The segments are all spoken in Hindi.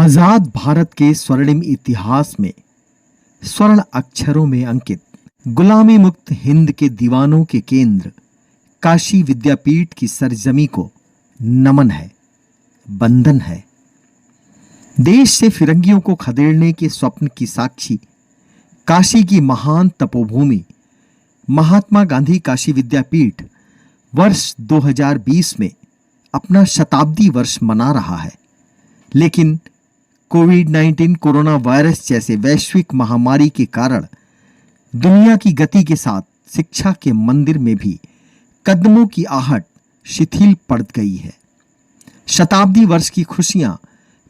आजाद भारत के स्वर्णिम इतिहास में स्वर्ण अक्षरों में अंकित गुलामी मुक्त हिंद के दीवानों के केंद्र काशी विद्यापीठ की सरजमी को नमन है, बंधन है। देश से फिरंगियों को खदेड़ने के स्वप्न की साक्षी काशी की महान तपोभूमि महात्मा गांधी काशी विद्यापीठ वर्ष 2020 में अपना शताब्दी वर्ष मना रहा है। लेकिन कोविड-19 कोरोना वायरस जैसे वैश्विक महामारी के कारण दुनिया की गति के साथ शिक्षा के मंदिर में भी कदमों की आहट शिथिल पड़ गई है। शताब्दी वर्ष की खुशियां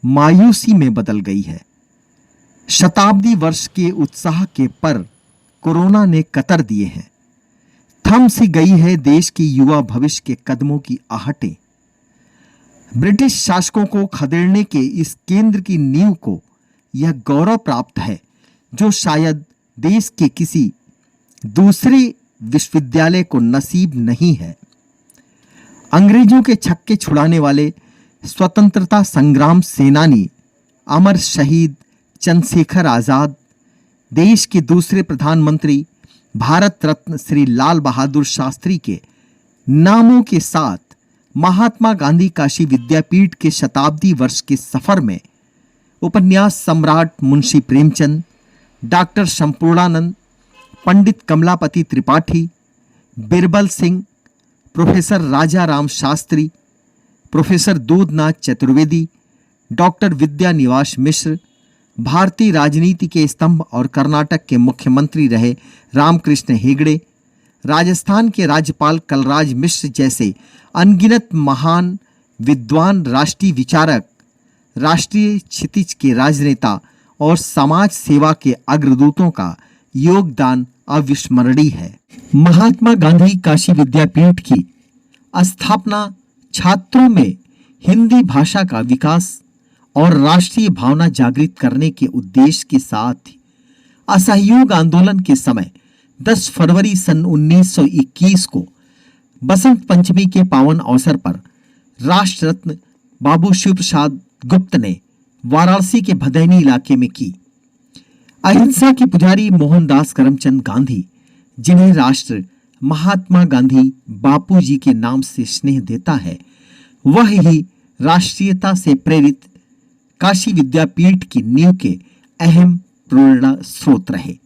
मायूसी में बदल गई है। शताब्दी वर्ष के उत्साह के पर कोरोना ने कतर दिए हैं। थम सी गई है देश की युवा भविष्य के कदमों की आहटें। ब्रिटिश शासकों को खदेड़ने के इस केंद्र की नींव को यह गौरव प्राप्त है जो शायद देश के किसी दूसरे विश्वविद्यालय को नसीब नहीं है। अंग्रेजों के छक्के छुड़ाने वाले स्वतंत्रता संग्राम सेनानी अमर शहीद चंद्रशेखर आजाद, देश के दूसरे प्रधानमंत्री भारत रत्न श्री लाल बहादुर शास्त्री के नामों के साथ महात्मा गांधी काशी विद्यापीठ के शताब्दी वर्ष के सफर में उपन्यास सम्राट मुंशी प्रेमचंद, डॉक्टर संपूर्णानंद, पंडित कमलापति त्रिपाठी, बिरबल सिंह, प्रोफेसर राजा राम शास्त्री, प्रोफेसर दूधनाथ चतुर्वेदी, डॉक्टर विद्या निवास मिश्र, भारतीय राजनीति के स्तंभ और कर्नाटक के मुख्यमंत्री रहे रामकृष्ण हेगड़े, राजस्थान के राज्यपाल कलराज मिश्र जैसे अनगिनत महान विद्वान राष्ट्रीय विचारक, राष्ट्रीय क्षितिज के राजनेता और समाज सेवा के अग्रदूतों का योगदान अविस्मरणीय है। महात्मा गांधी काशी विद्यापीठ की स्थापना छात्रों में हिंदी भाषा का विकास और राष्ट्रीय भावना जागृत करने के उद्देश्य के साथ ही असहयोग आंदोलन के समय 10 फरवरी सन 1921 को बसंत पंचमी के पावन अवसर पर राष्ट्र रत्न बाबू शिव प्रसाद गुप्त ने वाराणसी के भदैनी इलाके में की। अहिंसा के पुजारी मोहनदास करमचंद गांधी, जिन्हें राष्ट्र महात्मा गांधी बापू जी के नाम से स्नेह देता है, वह ही राष्ट्रीयता से प्रेरित काशी विद्यापीठ की नींव के अहम प्रेरणा स्रोत रहे।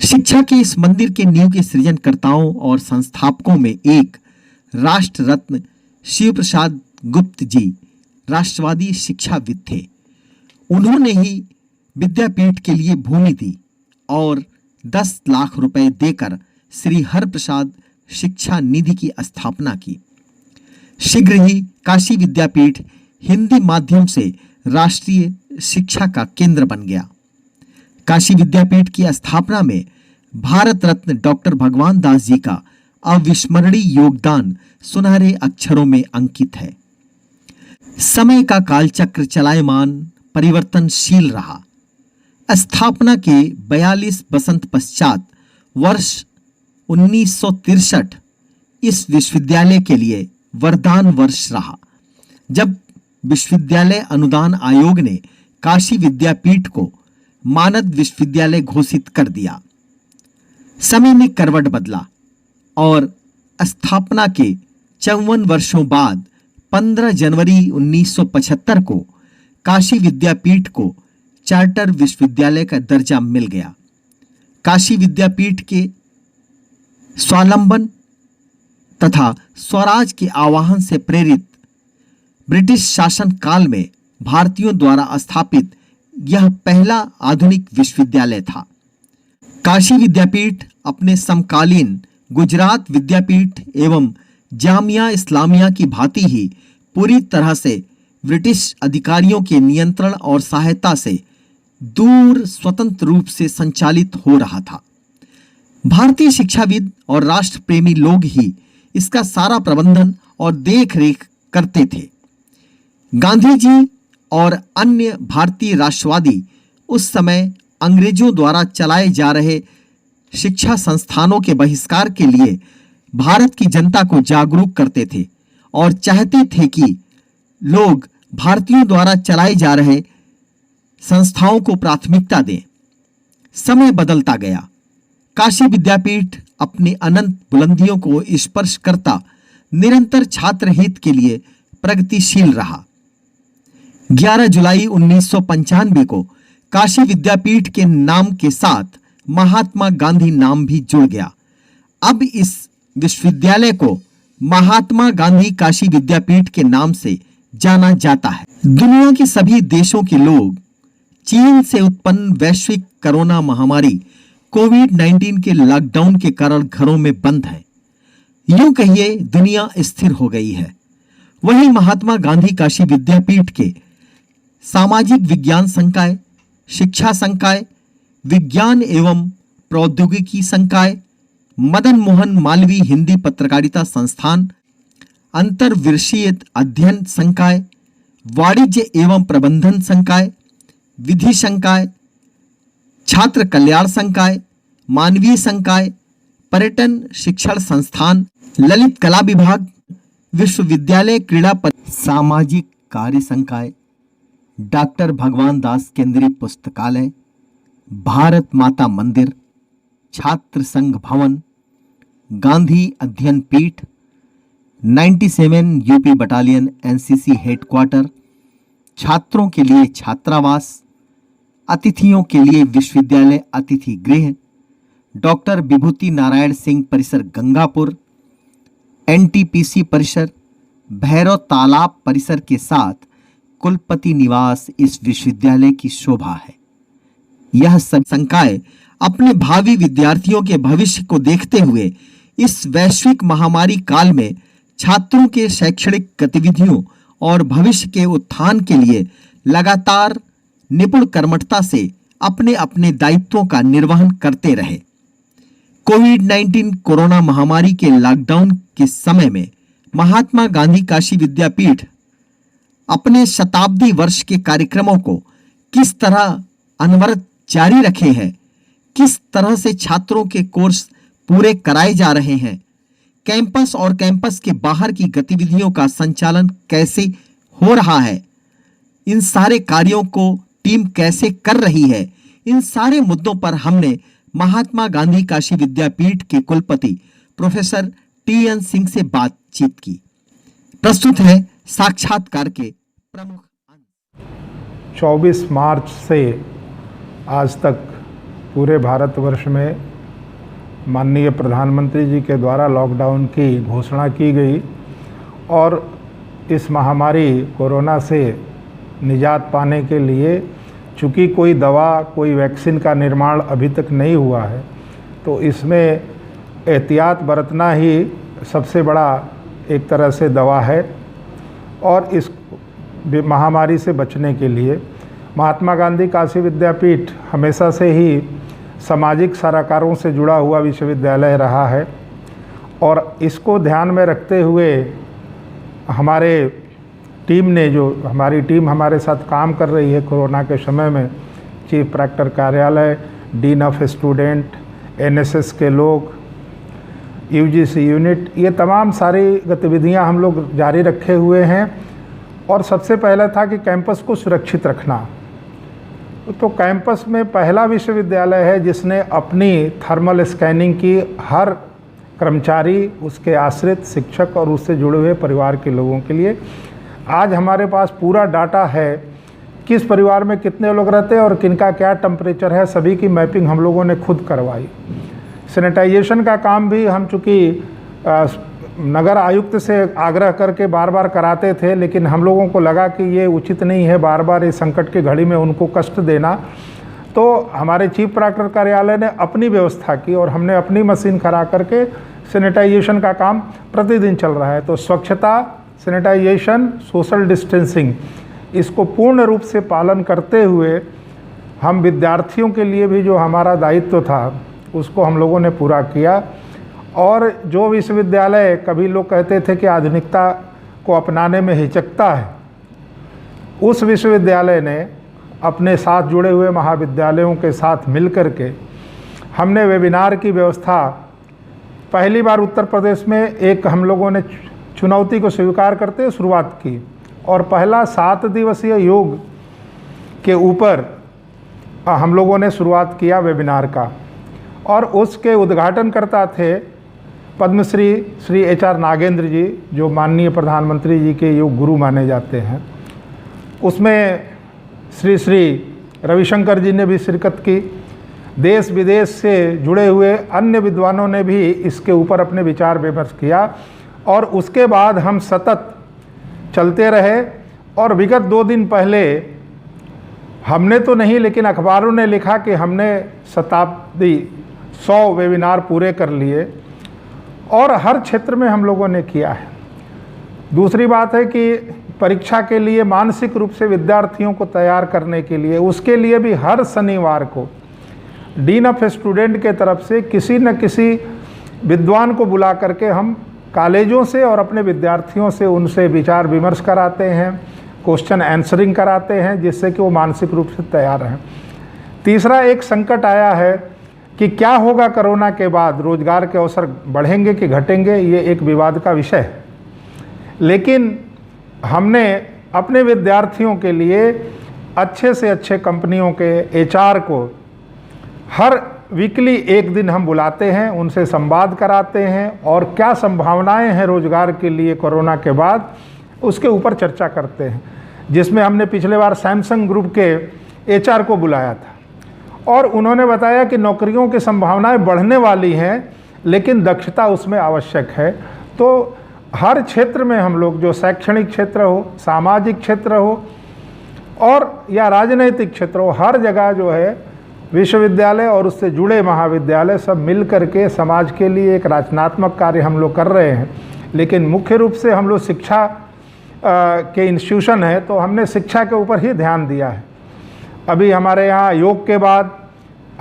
शिक्षा के इस मंदिर के नींव के सृजनकर्ताओं और संस्थापकों में एक राष्ट्र रत्न शिव प्रसाद गुप्त जी राष्ट्रवादी शिक्षाविद थे। उन्होंने ही विद्यापीठ के लिए भूमि दी और 10 लाख रुपए देकर श्री हरप्रसाद शिक्षा निधि की स्थापना की। शीघ्र ही काशी विद्यापीठ हिंदी माध्यम से राष्ट्रीय शिक्षा का केंद्र बन गया। काशी विद्यापीठ की स्थापना में भारत रत्न डॉक्टर भगवान दास जी का अविस्मरणीय योगदान सुनहरे अक्षरों में अंकित है। समय का कालचक्र चलायमान परिवर्तनशील रहा। स्थापना के 42 बसंत पश्चात वर्ष 1963 इस विश्वविद्यालय के लिए वरदान वर्ष रहा, जब विश्वविद्यालय अनुदान आयोग ने काशी विद्यापीठ को मानद विश्वविद्यालय घोषित कर दिया। समय में करवट बदला और स्थापना के 54 वर्षों बाद 15 जनवरी 1975 को काशी विद्यापीठ को चार्टर विश्वविद्यालय का दर्जा मिल गया। काशी विद्यापीठ के स्वावलंबन तथा स्वराज के आह्वान से प्रेरित ब्रिटिश शासन काल में भारतीयों द्वारा स्थापित यह पहला आधुनिक विश्वविद्यालय था। काशी विद्यापीठ अपने समकालीन गुजरात विद्यापीठ एवं जामिया इस्लामिया की भांति ही पूरी तरह से ब्रिटिश अधिकारियों के नियंत्रण और सहायता से दूर स्वतंत्र रूप से संचालित हो रहा था। भारतीय शिक्षाविद और राष्ट्र प्रेमी लोग ही इसका सारा प्रबंधन और देखरेख करते थे। गांधी जी और अन्य भारतीय राष्ट्रवादी उस समय अंग्रेजों द्वारा चलाए जा रहे शिक्षा संस्थानों के बहिष्कार के लिए भारत की जनता को जागरूक करते थे और चाहते थे कि लोग भारतीयों द्वारा चलाए जा रहे संस्थाओं को प्राथमिकता दें। समय बदलता गया। काशी विद्यापीठ अपनी अनंत बुलंदियों को स्पर्श करता निरंतर छात्र हित के लिए प्रगतिशील रहा। 11 जुलाई 1995 को काशी विद्यापीठ के नाम के साथ महात्मा गांधी नाम भी जुड़ गया। अब इस विश्वविद्यालय को महात्मा गांधी काशी विद्यापीठ के नाम से जाना जाता है। दुनिया के सभी देशों के लोग चीन से उत्पन्न वैश्विक कोरोना महामारी कोविड-19 के लॉकडाउन के कारण घरों में बंद है। यूं कहिए दुनिया स्थिर हो गई है। वहीं महात्मा गांधी काशी विद्यापीठ के सामाजिक विज्ञान संकाय, शिक्षा संकाय, विज्ञान एवं प्रौद्योगिकी संकाय, मदन मोहन मालवीय हिंदी पत्रकारिता संस्थान, अंतर्विषयीय अध्ययन संकाय, वाणिज्य एवं प्रबंधन संकाय, विधि संकाय, छात्र कल्याण संकाय, मानवीय संकाय, पर्यटन शिक्षण संस्थान, ललित कला विभाग, विश्वविद्यालय क्रीड़ा सामाजिक कार्य संकाय, डॉक्टर भगवान दास केंद्रीय पुस्तकालय, भारत माता मंदिर, छात्र संघ भवन, गांधी अध्ययन पीठ, 97 यूपी बटालियन एनसीसी हेडक्वार्टर, छात्रों के लिए छात्रावास, अतिथियों के लिए विश्वविद्यालय अतिथि गृह, डॉक्टर विभूति नारायण सिंह परिसर गंगापुर, एनटीपीसी परिसर, भैरव तालाब परिसर के साथ कुलपति निवास इस विश्वविद्यालय की शोभा है। यह संकाय अपने भावी विद्यार्थियों के भविष्य को देखते हुए इस वैश्विक महामारी काल में छात्रों के शैक्षणिक गतिविधियों और भविष्य के उत्थान के लिए लगातार निपुण कर्मठता से अपने अपने दायित्वों का निर्वहन करते रहे। कोविड-19 कोरोना महामारी के लॉकडाउन के समय में महात्मा गांधी काशी विद्यापीठ अपने शताब्दी वर्ष के कार्यक्रमों को किस तरह अनवरत जारी रखे हैं, किस तरह से छात्रों के कोर्स पूरे कराए जा रहे हैं, कैंपस और कैंपस के बाहर की गतिविधियों का संचालन कैसे हो रहा है, इन सारे कार्यों को टीम कैसे कर रही है, इन सारे मुद्दों पर हमने महात्मा गांधी काशी विद्यापीठ के कुलपति प्रोफेसर टी.एन. सिंह से बातचीत की। प्रस्तुत है साक्षात्कार के प्रमुख अंश। 24 मार्च से आज तक पूरे भारतवर्ष में माननीय प्रधानमंत्री जी के द्वारा लॉकडाउन की घोषणा की गई और इस महामारी कोरोना से निजात पाने के लिए चूँकि कोई दवा, कोई वैक्सीन का निर्माण अभी तक नहीं हुआ है, तो इसमें एहतियात बरतना ही सबसे बड़ा एक तरह से दवा है। और इस महामारी से बचने के लिए महात्मा गांधी काशी विद्यापीठ हमेशा से ही सामाजिक सरोकारों से जुड़ा हुआ विश्वविद्यालय रहा है और इसको ध्यान में रखते हुए हमारे टीम ने, जो हमारी टीम हमारे साथ काम कर रही है कोरोना के समय में, चीफ प्रॉक्टर कार्यालय, डीन ऑफ स्टूडेंट, एनएसएस के लोग, यूजीसी यूनिट, ये तमाम सारी गतिविधियां हम लोग जारी रखे हुए हैं। और सबसे पहला था कि कैंपस को सुरक्षित रखना। तो कैंपस में पहला विश्वविद्यालय है जिसने अपनी थर्मल स्कैनिंग की हर कर्मचारी, उसके आश्रित, शिक्षक और उससे जुड़े हुए परिवार के लोगों के लिए। आज हमारे पास पूरा डाटा है किस परिवार में कितने लोग रहते हैं और किनका क्या टेम्परेचर है, सभी की मैपिंग हम लोगों ने खुद करवाई। सैनिटाइजेशन का काम भी हम चूँकि नगर आयुक्त से आग्रह करके बार बार कराते थे, लेकिन हम लोगों को लगा कि ये उचित नहीं है बार बार इस संकट की घड़ी में उनको कष्ट देना, तो हमारे चीफ प्रॉक्टर कार्यालय ने अपनी व्यवस्था की और हमने अपनी मशीन खड़ा करके सैनिटाइजेशन का काम प्रतिदिन चल रहा है। तो स्वच्छता, सैनिटाइजेशन, सोशल डिस्टेंसिंग, इसको पूर्ण रूप से पालन करते हुए हम विद्यार्थियों के लिए भी जो हमारा दायित्व था उसको हम लोगों ने पूरा किया। और जो विश्वविद्यालय कभी लोग कहते थे कि आधुनिकता को अपनाने में हिचकता है, उस विश्वविद्यालय ने अपने साथ जुड़े हुए महाविद्यालयों के साथ मिलकर के हमने वेबिनार की व्यवस्था पहली बार उत्तर प्रदेश में एक हम लोगों ने चुनौती को स्वीकार करते हुए शुरुआत की और पहला 7 दिवसीय योग के ऊपर हम लोगों ने शुरुआत किया वेबिनार का, और उसके उद्घाटनकर्ता थे पद्मश्री श्री HR नागेंद्र जी, जो माननीय प्रधानमंत्री जी के योग गुरु माने जाते हैं। उसमें श्री रविशंकर जी ने भी शिरकत की। देश विदेश से जुड़े हुए अन्य विद्वानों ने भी इसके ऊपर अपने विचार विमर्श किया, और उसके बाद हम सतत चलते रहे। और विगत 2 दिन पहले हमने तो नहीं, लेकिन अखबारों ने लिखा कि हमने शताब्दी 100 वेबिनार पूरे कर लिए, और हर क्षेत्र में हम लोगों ने किया है। दूसरी बात है कि परीक्षा के लिए मानसिक रूप से विद्यार्थियों को तैयार करने के लिए, उसके लिए भी हर शनिवार को डीन ऑफ स्टूडेंट के तरफ से किसी न किसी विद्वान को बुला करके हम कॉलेजों से और अपने विद्यार्थियों से उनसे विचार विमर्श कराते हैं, क्वेश्चन आंसरिंग कराते हैं, जिससे कि वो मानसिक रूप से तैयार रहें। तीसरा एक संकट आया है कि क्या होगा कोरोना के बाद, रोजगार के अवसर बढ़ेंगे कि घटेंगे, ये एक विवाद का विषय है। लेकिन हमने अपने विद्यार्थियों के लिए अच्छे से अच्छे कंपनियों के HR को हर वीकली एक दिन हम बुलाते हैं, उनसे संवाद कराते हैं, और क्या संभावनाएं हैं रोजगार के लिए कोरोना के बाद, उसके ऊपर चर्चा करते हैं। जिसमें हमने पिछले बार सैमसंग ग्रुप के HR को बुलाया था, और उन्होंने बताया कि नौकरियों की संभावनाएं बढ़ने वाली हैं, लेकिन दक्षता उसमें आवश्यक है। तो हर क्षेत्र में हम लोग, जो शैक्षणिक क्षेत्र हो, सामाजिक क्षेत्र हो, और या राजनैतिक क्षेत्र हो, हर जगह जो है विश्वविद्यालय और उससे जुड़े महाविद्यालय सब मिल करके समाज के लिए एक रचनात्मक कार्य हम लोग कर रहे हैं। लेकिन मुख्य रूप से हम लोग शिक्षा के इंस्टीट्यूशन है, तो हमने शिक्षा के ऊपर ही ध्यान दिया है। अभी हमारे यहाँ योग के बाद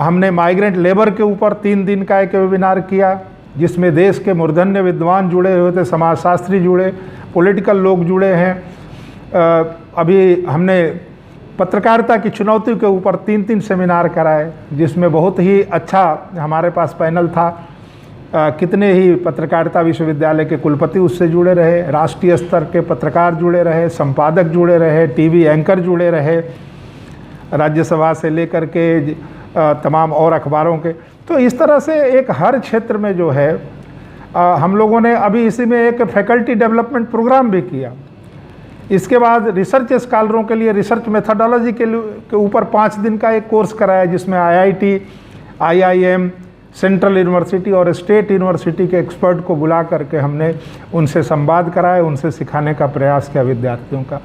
हमने माइग्रेंट लेबर के ऊपर 3 दिन का एक वेबिनार किया, जिसमें देश के मूर्धन्य विद्वान जुड़े हुए थे, समाजशास्त्री जुड़े, पॉलिटिकल लोग जुड़े हैं। अभी हमने पत्रकारिता की चुनौती के ऊपर 3 सेमिनार कराए, जिसमें बहुत ही अच्छा हमारे पास पैनल था। कितने ही पत्रकारिता विश्वविद्यालय के कुलपति उससे जुड़े रहे, राष्ट्रीय स्तर के पत्रकार जुड़े रहे, संपादक जुड़े रहे, टीवी एंकर जुड़े रहे, राज्यसभा से लेकर के तमाम और अखबारों के। तो इस तरह से एक हर क्षेत्र में जो है हम लोगों ने अभी इसी में एक फैकल्टी डेवलपमेंट प्रोग्राम भी किया। इसके बाद रिसर्च स्कॉलरों के लिए रिसर्च मेथोडोलॉजी के ऊपर 5 दिन का एक कोर्स कराया, जिसमें IIT, IIM, सेंट्रल यूनिवर्सिटी और स्टेट यूनिवर्सिटी के एक्सपर्ट को बुला करके हमने उनसे संवाद कराए, उनसे सिखाने का प्रयास किया विद्यार्थियों का।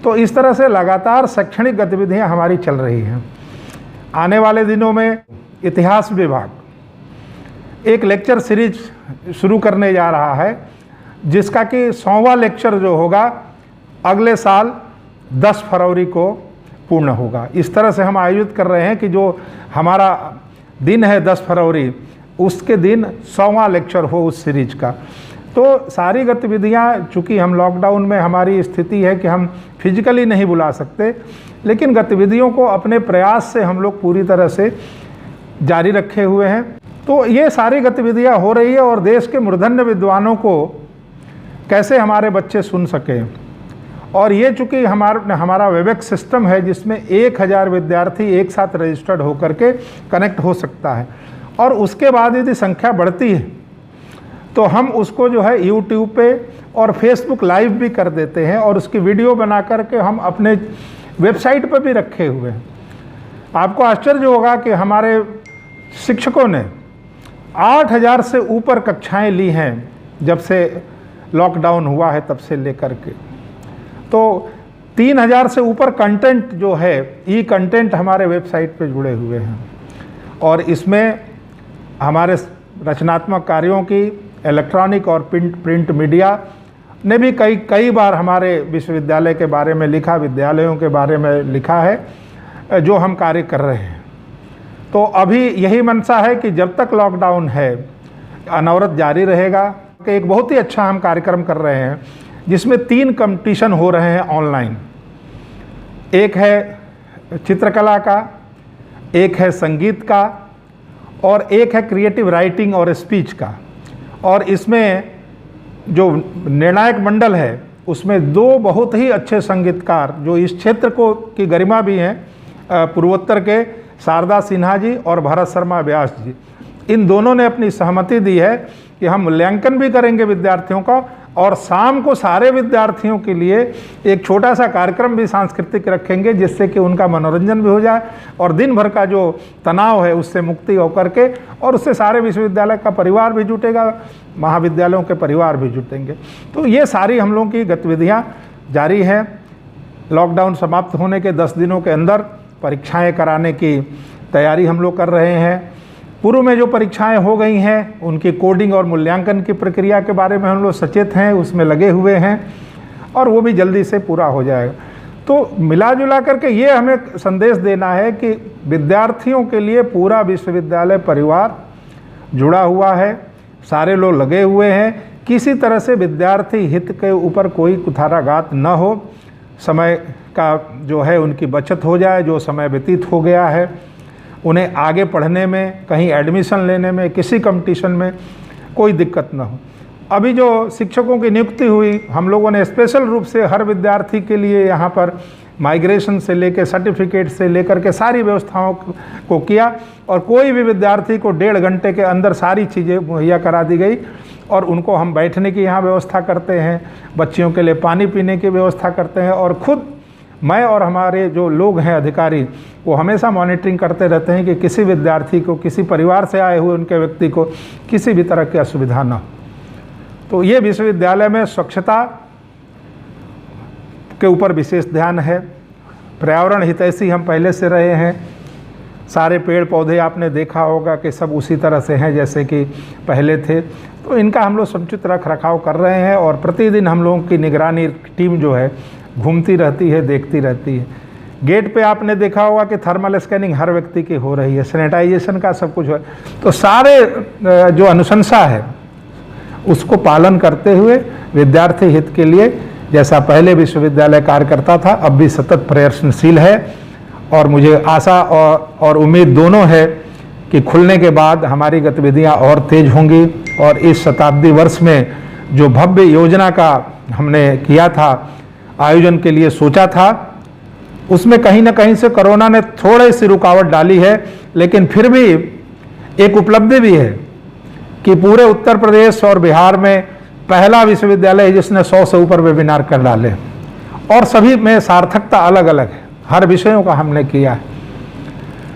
तो इस तरह से लगातार शैक्षणिक गतिविधियां हमारी चल रही हैं। आने वाले दिनों में इतिहास विभाग एक लेक्चर सीरीज शुरू करने जा रहा है, जिसका कि 100वां लेक्चर जो होगा अगले साल 10 फरवरी को पूर्ण होगा। इस तरह से हम आयोजित कर रहे हैं कि जो हमारा दिन है 10 फरवरी, उसके दिन 100वां लेक्चर हो उस सीरीज का। तो सारी गतिविधियां, चूँकि हम लॉकडाउन में हमारी स्थिति है कि हम फिजिकली नहीं बुला सकते, लेकिन गतिविधियों को अपने प्रयास से हम लोग पूरी तरह से जारी रखे हुए हैं। तो ये सारी गतिविधियां हो रही है, और देश के मूर्धन्य विद्वानों को कैसे हमारे बच्चे सुन सकें। और ये चूँकि हमारा वेबएक्स सिस्टम है, जिसमें 1000 विद्यार्थी एक साथ रजिस्टर्ड होकर के कनेक्ट हो सकता है, और उसके बाद यदि संख्या बढ़ती है तो हम उसको जो है यूट्यूब पे और फेसबुक लाइव भी कर देते हैं, और उसकी वीडियो बना करके हम अपने वेबसाइट पर भी रखे हुए हैं। आपको आश्चर्य होगा कि हमारे शिक्षकों ने 8000 से ऊपर कक्षाएं ली हैं जब से लॉकडाउन हुआ है, तब से लेकर के। तो 3000 से ऊपर कंटेंट जो है, ई कंटेंट हमारे वेबसाइट पे जुड़े हुए हैं, और इसमें हमारे रचनात्मक कार्यों की इलेक्ट्रॉनिक और प्रिंट मीडिया ने भी कई बार हमारे विश्वविद्यालय के बारे में लिखा, विद्यालयों के बारे में लिखा है, जो हम कार्य कर रहे हैं। तो अभी यही मंशा है कि जब तक लॉकडाउन है अनवरत जारी रहेगा। एक बहुत ही अच्छा हम कार्यक्रम कर रहे हैं, जिसमें 3 कंपटीशन हो रहे हैं ऑनलाइन। एक है चित्रकला का, एक है संगीत का, और एक है क्रिएटिव राइटिंग और स्पीच का। और इसमें जो निर्णायक मंडल है, उसमें 2 बहुत ही अच्छे संगीतकार जो इस क्षेत्र को की गरिमा भी हैं, पूर्वोत्तर के शारदा सिन्हा जी और भरत शर्मा व्यास जी, इन दोनों ने अपनी सहमति दी है कि हम मूल्यांकन भी करेंगे विद्यार्थियों का, और शाम को सारे विद्यार्थियों के लिए एक छोटा सा कार्यक्रम भी सांस्कृतिक रखेंगे, जिससे कि उनका मनोरंजन भी हो जाए और दिन भर का जो तनाव है उससे मुक्ति होकर के, और उससे सारे विश्वविद्यालय का परिवार भी जुटेगा, महाविद्यालयों के परिवार भी जुटेंगे। तो ये सारी हम लोगों की गतिविधियाँ जारी हैं। लॉकडाउन समाप्त होने के 10 दिनों के अंदर परीक्षाएं कराने की तैयारी हम लोग कर रहे हैं। पूर्व में जो परीक्षाएं हो गई हैं उनकी कोडिंग और मूल्यांकन की प्रक्रिया के बारे में हम लोग सचेत हैं, उसमें लगे हुए हैं, और वो भी जल्दी से पूरा हो जाएगा। तो मिला जुला करके ये हमें संदेश देना है कि विद्यार्थियों के लिए पूरा विश्वविद्यालय परिवार जुड़ा हुआ है, सारे लोग लगे हुए हैं, किसी तरह से विद्यार्थी हित के ऊपर कोई कुठाराघात न हो, समय का जो है उनकी बचत हो जाए, जो समय व्यतीत हो गया है उन्हें आगे पढ़ने में, कहीं एडमिशन लेने में, किसी कंपटीशन में कोई दिक्कत न हो। अभी जो शिक्षकों की नियुक्ति हुई, हम लोगों ने स्पेशल रूप से हर विद्यार्थी के लिए यहाँ पर माइग्रेशन से लेकर सर्टिफिकेट से लेकर के सारी व्यवस्थाओं को किया, और कोई भी विद्यार्थी को 1.5 घंटे के अंदर सारी चीज़ें मुहैया करा दी गई, और उनको हम बैठने की यहाँ व्यवस्था करते हैं, बच्चियों के लिए पानी पीने की व्यवस्था करते हैं, और खुद मैं और हमारे जो लोग हैं अधिकारी वो हमेशा मॉनिटरिंग करते रहते हैं कि किसी विद्यार्थी को, किसी परिवार से आए हुए उनके व्यक्ति को किसी भी तरह की असुविधा न हो। तो ये विश्वविद्यालय में स्वच्छता के ऊपर विशेष ध्यान है। पर्यावरण हितैषी हम पहले से रहे हैं, सारे पेड़ पौधे आपने देखा होगा कि सब उसी तरह से हैं जैसे कि पहले थे, तो इनका हम लोग समुचित रख रखाव कर रहे हैं, और प्रतिदिन हम लोगों की निगरानी टीम जो है घूमती रहती है, देखती रहती है। गेट पे आपने देखा होगा कि थर्मल स्कैनिंग हर व्यक्ति की हो रही है, सैनिटाइजेशन का सब कुछ है। तो सारे जो अनुशंसा है उसको पालन करते हुए विद्यार्थी हित के लिए, जैसा पहले विश्वविद्यालय कार्य करता था, अब भी सतत प्रयत्नशील है, और मुझे आशा और उम्मीद दोनों है कि खुलने के बाद हमारी गतिविधियां और तेज होंगी, और इस शताब्दी वर्ष में जो भव्य योजना का हमने किया था, आयोजन के लिए सोचा था, उसमें कहीं ना कहीं से कोरोना ने थोड़ी सी रुकावट डाली है, लेकिन फिर भी एक उपलब्धि भी है कि पूरे उत्तर प्रदेश और बिहार में पहला विश्वविद्यालय है जिसने 100 से ऊपर वेबिनार कर डाले, और सभी में सार्थकता अलग अलग है, हर विषयों का हमने किया है।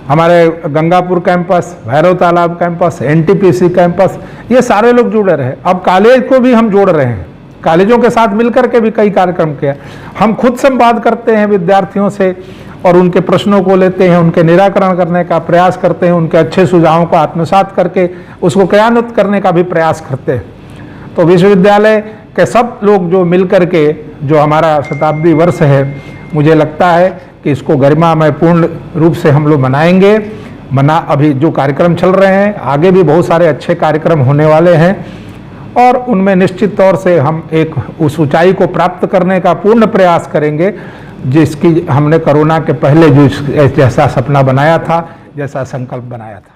हमारे गंगापुर कैंपस, भैरव तालाब कैंपस, एनटीपीसी कैंपस, ये सारे लोग जुड़े रहे। अब कॉलेज को भी हम जोड़ रहे हैं, कॉलेजों के साथ मिलकर के भी कई कार्यक्रम किया। हम खुद संवाद करते हैं विद्यार्थियों से, और उनके प्रश्नों को लेते हैं, उनके निराकरण करने का प्रयास करते हैं, उनके अच्छे सुझावों को आत्मसात करके उसको क्रियान्वित करने का भी प्रयास करते हैं। तो विश्वविद्यालय के सब लोग जो मिल करके जो हमारा शताब्दी वर्ष है, मुझे लगता है कि इसको गरिमामय पूर्ण रूप से हम लोग मनाएंगे। अभी जो कार्यक्रम चल रहे हैं, आगे भी बहुत सारे अच्छे कार्यक्रम होने वाले हैं, और उनमें निश्चित तौर से हम एक उस ऊंचाई को प्राप्त करने का पूर्ण प्रयास करेंगे जिसकी हमने कोरोना के पहले जो जैसा सपना बनाया था, जैसा संकल्प बनाया था।